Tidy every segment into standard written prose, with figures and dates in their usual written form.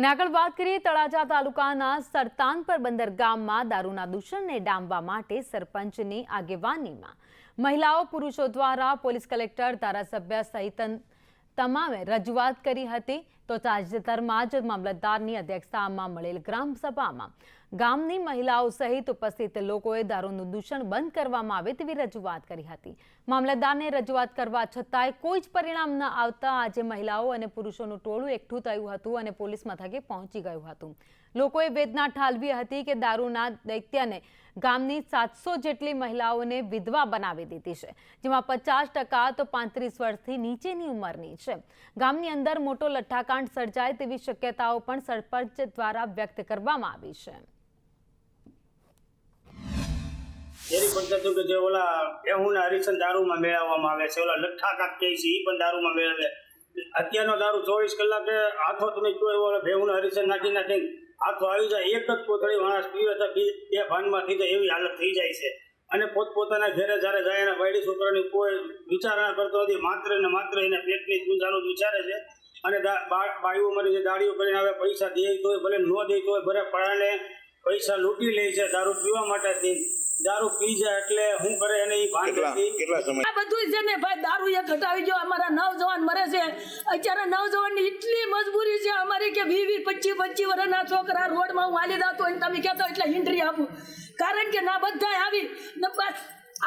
અને આગળ વાત કરીએ તળાજા તાલુકાના સરતાનપર બંદર ગામમાં દારૂના દૂષણને ડામવા માટે સરપંચની આગેવાનીમાં મહિલાઓ પુરુષો દ્વારા પોલીસ કલેક્ટર ધારાસભ્ય સહિત તમામે રજૂઆત કરી હતી। તો તાજેતરમાં જ મામલતદારની અધ્યક્ષતામાં મળેલ ગ્રામ સભામાં ગામની મહિલાઓ સહિત ઉપસ્થિત લોકોએ દારૂનું દૂષણ બંધ કરવામાં આવે તેવી રજૂઆત કરી હતી। મામલતદારને રજૂઆત કરવા છતાંય કોઈ જ પરિણામ ન આવતા આજે મહિલાઓ અને પુરુષોનું ટોળું એકઠું થયું હતું અને પોલીસ મથકે પહોંચી ગયું હતું। લોકોએ વેદના ઠાલવી હતી કે દારૂના દૈત્યને ગામની 700 જેટલી મહિલાઓને વિધવા બનાવી દીધી છે, જેમાં 50% તો 35 વર્ષથી નીચેની ઉંમરની છે। ગામની અંદર મોટો લઠ્ઠાકાંડ સર્જાય તેવી શક્યતાઓ પણ સરપંચ દ્વારા વ્યક્ત કરવામાં આવી છે। એની પદ્ધતિ કે જે ઓલા બેહુના હરિસન દારૂમાં મેળવવામાં આવે છે, ઓલા લઠ્ઠાકાંડ કહે છે એ પણ દારૂમાં મેળવે। અત્યારનો દારૂ 24 કલાકે હાથો તમે કોઈ ઓલા બેહુના હરિસન નાખી નાખીને હાથો આવી જાય, એક જ કોથળી માણસ પીવે તો બે ભાનમાં થઈ જાય એવી હાલત થઈ જાય છે। અને પોતપોતાના ઘરે જ્યારે જાય એના બાયડી છોકરાની કોઈ વિચારણા કરતો નથી, માત્ર ને માત્ર એના પેટની પૂજાનું વિચારે છે। અને બાયુઓ મને જે દાડીઓ કરીને આવે પૈસા દે તોય ભલે ન દે તોય ભલે પડાને પૈસા લૂંટી લે છે દારૂ પીવા માટે। દારૂ પી જાય એટલે હું કરે એને એ ભાન નથી। આ બધું છે ને ભાઈ, દારૂ એ ઘટાવી ગયો, અમારા નવજવાન મરે છે। અત્યારે નવજવાનની એટલી મજબૂરી છે અમારી કે 20-25 વર્ષના છોકરા રોડમાં હું હાલી જતો હોય તમે કહેતો એટલે હિન્ટ્રી આપું, કારણ કે ના બધા આવી ને બસ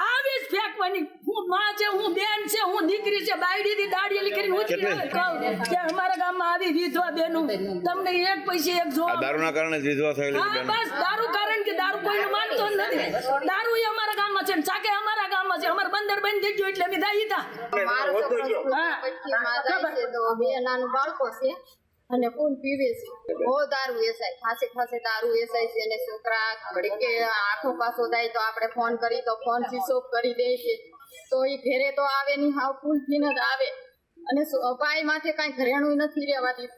આવી જ ફેંકવાની। હું માં છે, હું બેન છે, હું દીકરી છે, બાયડીથી દાડીએલી કરીને હું કહું કે અમારા ગામમાં આવી વિધવા બેનું તમને એક પૈસે એક જોવા દારૂના કારણે વિધવા થયેલી છે। બસ દારૂ કારણ કે દારૂ કોઈ માનતો નથી। દારૂ એ અમારા ગામમાં છે, ચાકે અમારા ગામમાં છે, અમારા બંદર બંધ થઈ ગયું એટલે અમે દાઈ હતા। બે નાનું બાળકો છે અને ફૂલ પીવે છે, બહુ દારૂ વેચાય, ખાસે દારૂ વેચાય છે। અને છોકરા ઘડી કે આખો પાછો જાય તો આપણે ફોન કરી તો ફોન સ્વિચ ઓફ કરી દે છે, તો એ ઘરે તો આવે નહીં, હાવ ફૂલ પીને જ આવે અને પાય માથે કાંઈ ઘરેણું નથી રહેવાતી।